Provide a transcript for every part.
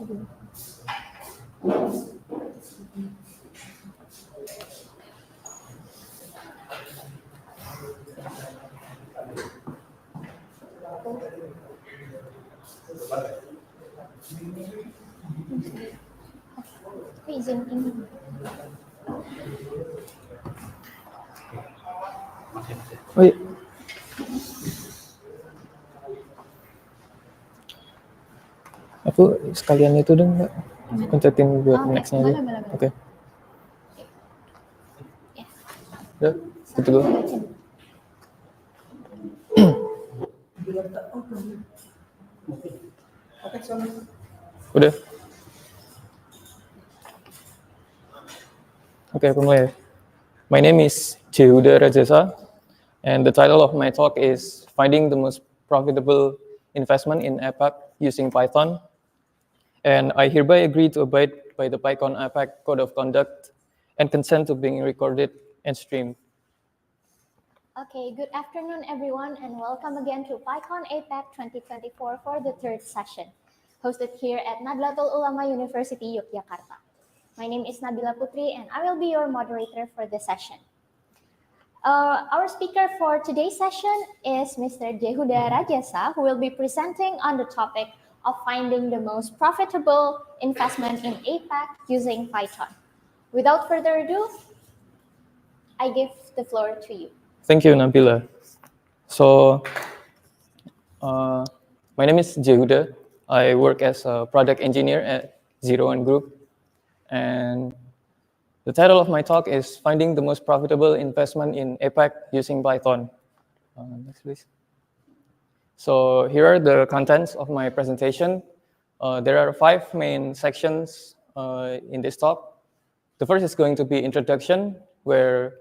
Izin ini. Oh iya. Aku sekalian itu dong, Mbak. Pencetin buat next-nya aja. Oke. Udah, gitu dulu. Udah. Oke, aku mulai. My name is Jehuda Rajasa, and the title of my talk is Finding the Most Profitable Investment in APAC Using Python. And I hereby agree to abide by the Pycon APAC Code of Conduct and consent to being recorded and streamed. Okay, good afternoon, everyone, and welcome again to Pycon APAC 2024 for the third session, hosted here at Nahdlatul Ulama University, Yogyakarta. My name is Nabila Putri, and I will be your moderator for the session. Our speaker for today's session is Mr. Jehuda Rajasa, who will be presenting on the topic of finding the most profitable investment in APAC using Python. Without further ado, I give the floor to you. Thank you, Nabila. So, my name is Jehuda. I work as a product engineer at 01 Group. And the title of my talk is Finding the Most Profitable Investment in APAC Using Python. Next, please. So here are the contents of my presentation. There are 5 main sections in this talk. The first is going to be introduction, where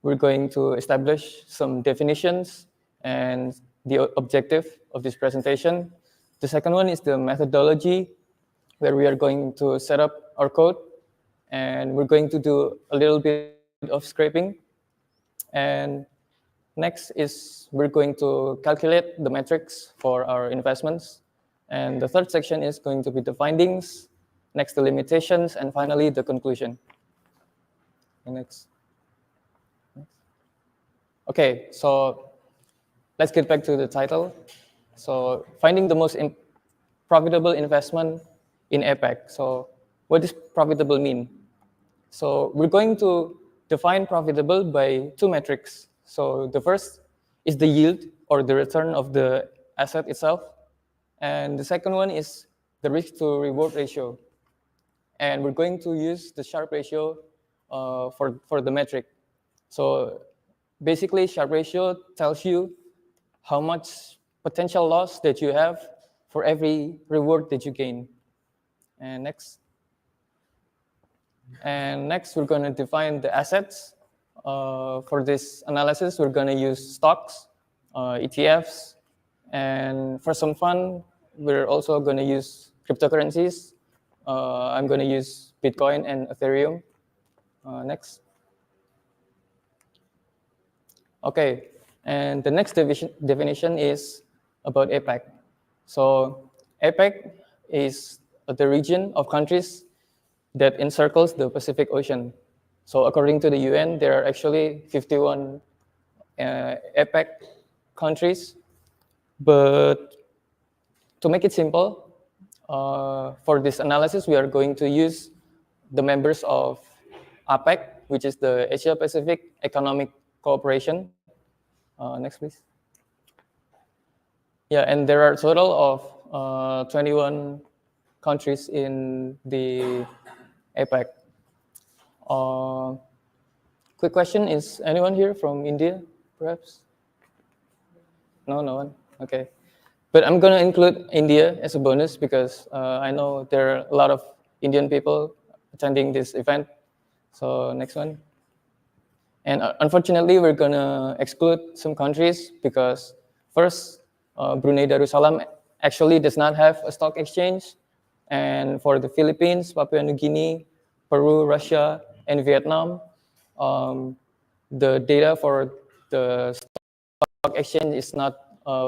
we're going to establish some definitions and the objective of this presentation. The second one is the methodology, where we are going to set up our code, and we're going to do a little bit of scraping. And next is we're going to calculate the metrics for our investments. And the third section is going to be the findings, next the limitations, and finally the conclusion. And next. Okay, so let's get back to the title. So finding the most profitable investment in APAC. So what does profitable mean? So we're going to define profitable by 2 metrics. So the first is the yield or the return of the asset itself. And the second one is the risk to reward ratio. And we're going to use the Sharpe ratio for the metric. So basically, Sharpe ratio tells you how much potential loss that you have for every reward that you gain. And next. And next, we're going to define the assets. For this analysis, we're going to use stocks, ETFs, and for some fun, we're also going to use cryptocurrencies. I'm going to use Bitcoin and Ethereum. Next. Okay, and the next definition is about APAC. So APAC is the region of countries that encircles the Pacific Ocean. So according to the UN, there are actually 51 APAC countries. But to make it simple, for this analysis, we are going to use the members of APEC, which is the Asia Pacific Economic Cooperation. Next, please. Yeah, and there are a total of 21 countries in the APAC. Quick question, is anyone here from India, perhaps? No one? Okay. But I'm going to include India as a bonus because I know there are a lot of Indian people attending this event. So next one. And unfortunately, we're going to exclude some countries because first, Brunei Darussalam actually does not have a stock exchange. And for the Philippines, Papua New Guinea, Peru, Russia, and Vietnam, the data for the stock exchange is not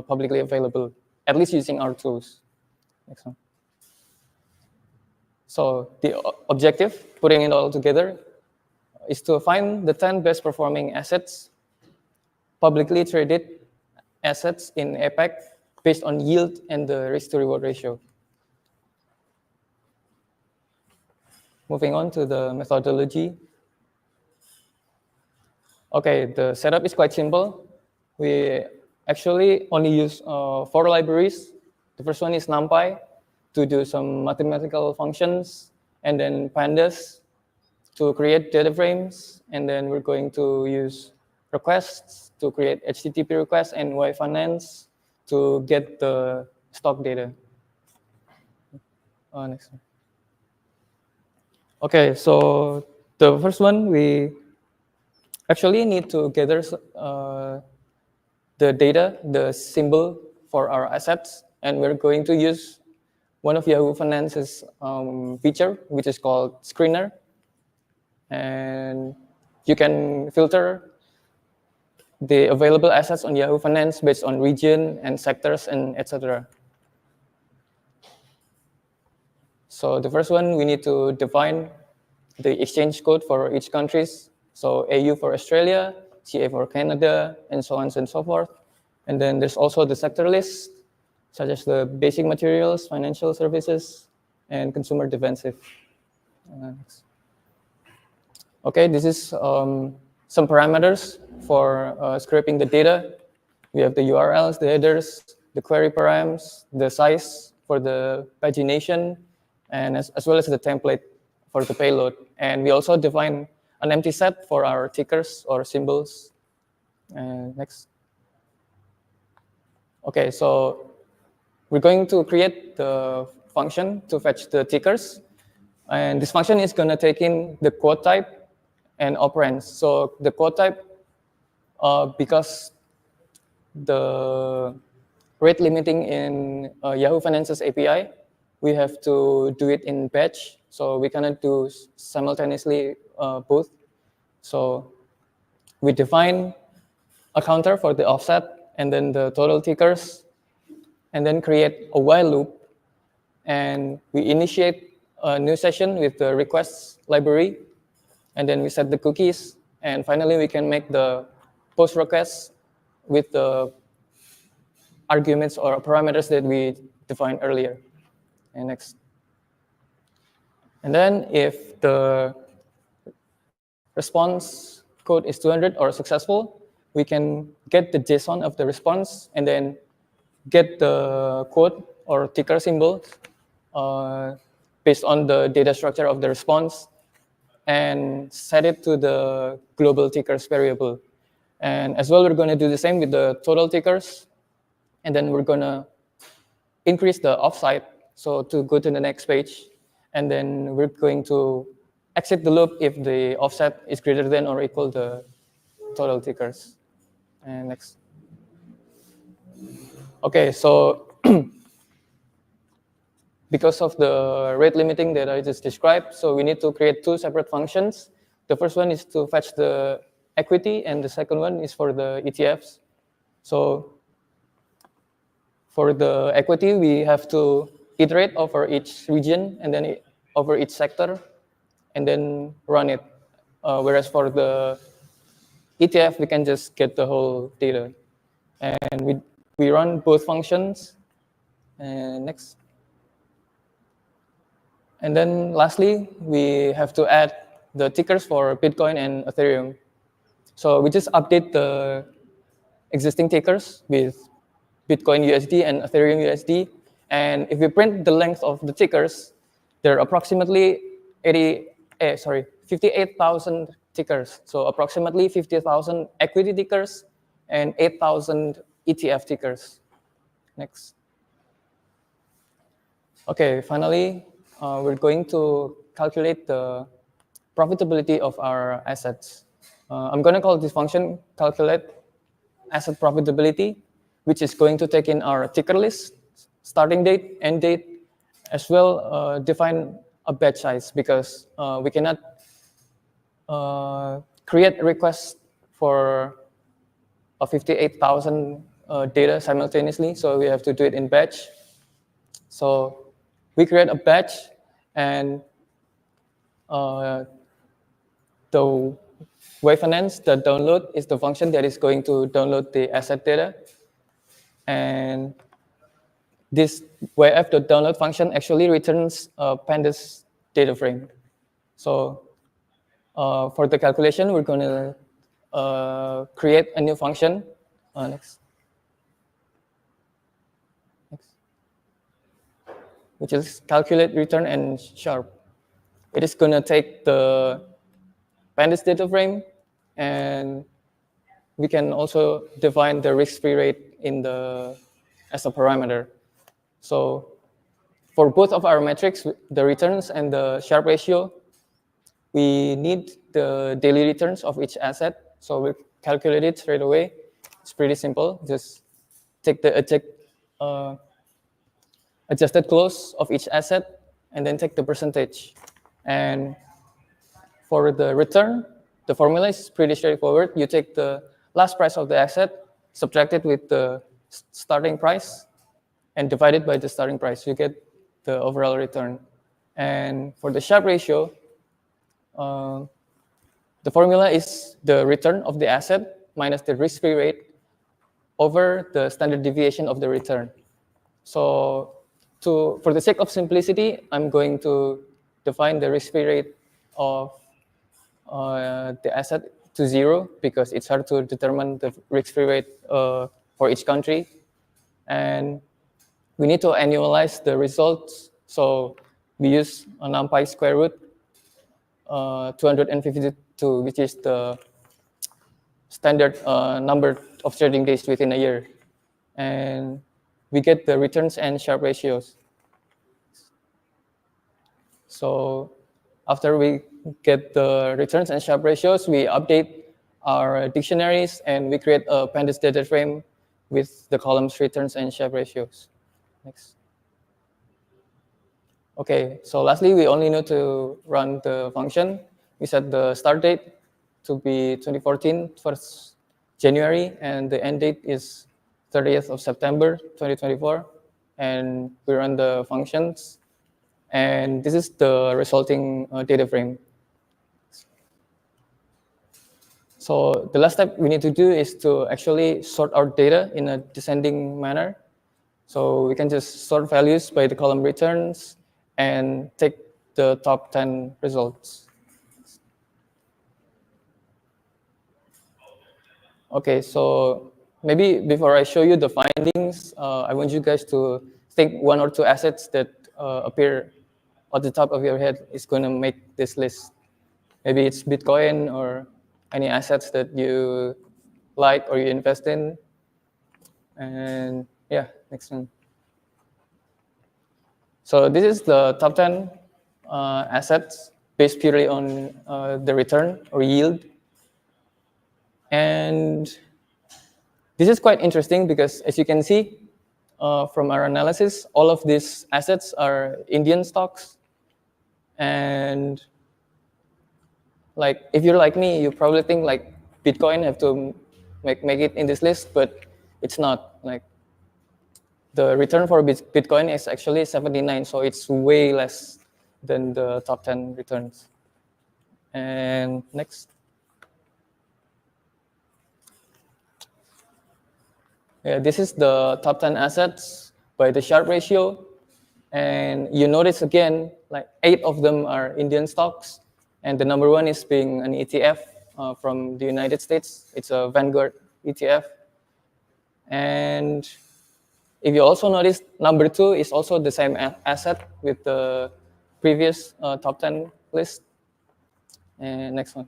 publicly available, at least using our tools. Next one. So the objective, putting it all together, is to find the 10 best performing assets, publicly traded assets in APAC based on yield and the risk to reward ratio. Moving on to the methodology. Okay, the setup is quite simple. We actually only use 4 libraries. The first one is NumPy to do some mathematical functions, and then pandas to create data frames, and then we're going to use requests to create HTTP requests and Y-finance to get the stock data. Next one. Okay, so the first one, we actually need to gather the data, the symbol for our assets, and we're going to use one of Yahoo Finance's feature, which is called Screener. And you can filter the available assets on Yahoo Finance based on region and sectors and etc. So the first one, we need to define the exchange code for each countries. So AU for Australia, CA for Canada, and so on and so forth. And then there's also the sector list, such as the basic materials, financial services, and consumer defensive. Next. Okay, this is some parameters for scraping the data. We have the URLs, the headers, the query params, the size for the pagination, and as well as the template for the payload. And we also define an empty set for our tickers or symbols. Next. Okay, so we're going to create the function to fetch the tickers. And this function is going to take in the quote type and operands. So the quote type, because the rate limiting in Yahoo Finance's API, we have to do it in batch. So we cannot do simultaneously both. So we define a counter for the offset and then the total tickers, and then create a while loop. And we initiate a new session with the requests library, and then we set the cookies. And finally, we can make the post requests with the arguments or parameters that we defined earlier. And next. And then if the response code is 200 or successful, we can get the JSON of the response and then get the quote or ticker symbol based on the data structure of the response and set it to the global tickers variable. And as well, we're going to do the same with the total tickers. And then we're going to increase the offsite, so to go to the next page. And then we're going to exit the loop if the offset is greater than or equal to total tickers. And next. Okay, so because of the rate limiting that I just described, so we need to create 2 separate functions. The first one is to fetch the equity, and the second one is for the ETFs. So for the equity, we have to iterate over each region and then over each sector and then run it. Whereas for the ETF, we can just get the whole data. And we run both functions. And next. And then lastly, we have to add the tickers for Bitcoin and Ethereum. So we just update the existing tickers with Bitcoin USD and Ethereum USD. And if we print the length of the tickers, there are approximately 58,000 tickers. So approximately 50,000 equity tickers and 8,000 ETF tickers. Next. Okay, finally, we're going to calculate the profitability of our assets. I'm going to call this function calculate asset profitability, which is going to take in our ticker list, starting date, end date, as well define a batch size because we cannot create requests for 58,000 data simultaneously, so we have to do it in batch. So we create a batch, And the WaveFinance, the download is the function that is going to download the asset data. And this wf.download function actually returns a pandas data frame. So for the calculation, we're going to create a new function. Next. Which is calculate, return, and sharp. It is going to take the pandas data frame, and we can also define the risk-free rate as a parameter. So for both of our metrics, the returns and the Sharpe ratio, we need the daily returns of each asset. So we calculate it straight away. It's pretty simple. Just take the adjusted close of each asset and then take the percentage. And for the return, the formula is pretty straightforward. You take the last price of the asset, subtract it with the starting price, and divide it by the starting price. You get the overall return. And for the Sharpe ratio, the formula is the return of the asset minus the risk-free rate over the standard deviation of the return. So for the sake of simplicity, I'm going to define the risk-free rate of the asset to 0 because it's hard to determine the risk-free rate for each country. And we need to annualize the results. So we use a NumPy square root 252, which is the standard number of trading days within a year. And we get the returns and Sharpe ratios. So after we get the returns and Sharpe ratios, we update our dictionaries and we create a pandas data frame with the columns returns and Sharpe ratios. Next. Okay, so lastly, we only need to run the function. We set the start date to be 2014, 1st January, and the end date is 30th of September, 2024. And we run the functions. And this is the resulting data frame. So the last step we need to do is to actually sort our data in a descending manner. So we can just sort values by the column returns and take the top 10 results. Okay, so maybe before I show you the findings, I want you guys to think 1 or 2 assets that appear at the top of your head is going to make this list. Maybe it's Bitcoin or any assets that you like or you invest in. And yeah, next one. So this is the top 10 assets based purely on the return or yield. And this is quite interesting because as you can see from our analysis, all of these assets are Indian stocks. And like if you're like me, you probably think like Bitcoin have to make it in this list, but it's not. Like the return for Bitcoin is actually 79, so it's way less than the top 10 returns. And next. Yeah, this is the top 10 assets by the Sharpe ratio. And you notice again, like 8 of them are Indian stocks. And the number 1 is being an ETF from the United States. It's a Vanguard ETF. And if you also notice, number 2 is also the same asset with the previous top 10 list. And next one.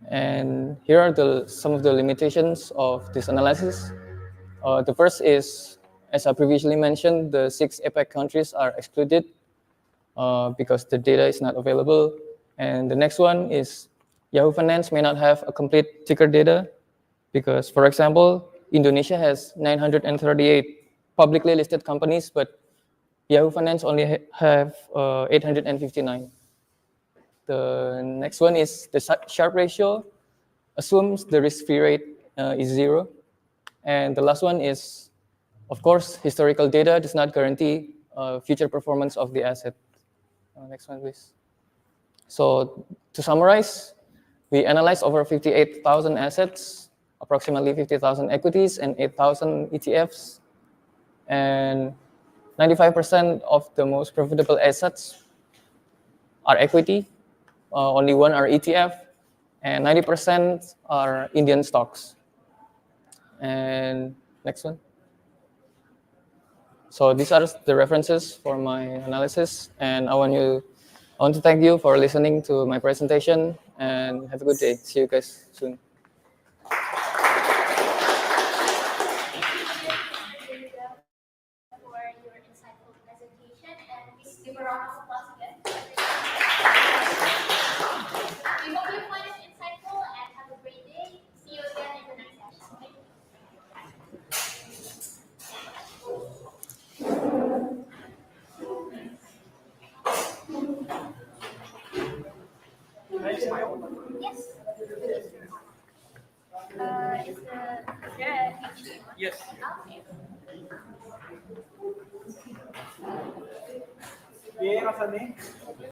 And here are some of the limitations of this analysis. The first is, as I previously mentioned, the 6 APAC countries are excluded because the data is not available. And the next one is Yahoo Finance may not have a complete ticker data because, for example, Indonesia has 938 publicly listed companies, but Yahoo Finance only have 859. The next one is the Sharpe ratio assumes the risk-free rate is 0. And the last one is, of course, historical data does not guarantee future performance of the asset. Next one, please. So to summarize, we analyzed over 58,000 assets, approximately 50,000 equities and 8,000 ETFs. And 95% of the most profitable assets are equity, only one are ETF, and 90% are Indian stocks. And next one. So these are the references for my analysis, and I want to thank you for listening to my presentation, and have a good day. See you guys soon. For your insightful presentation, and please give a round of applause again. We hope you find it insightful and have a great day. See you again in the next session. Thank you. Yes. Is there a HDMI? Yes. Okay. Bien, Asani.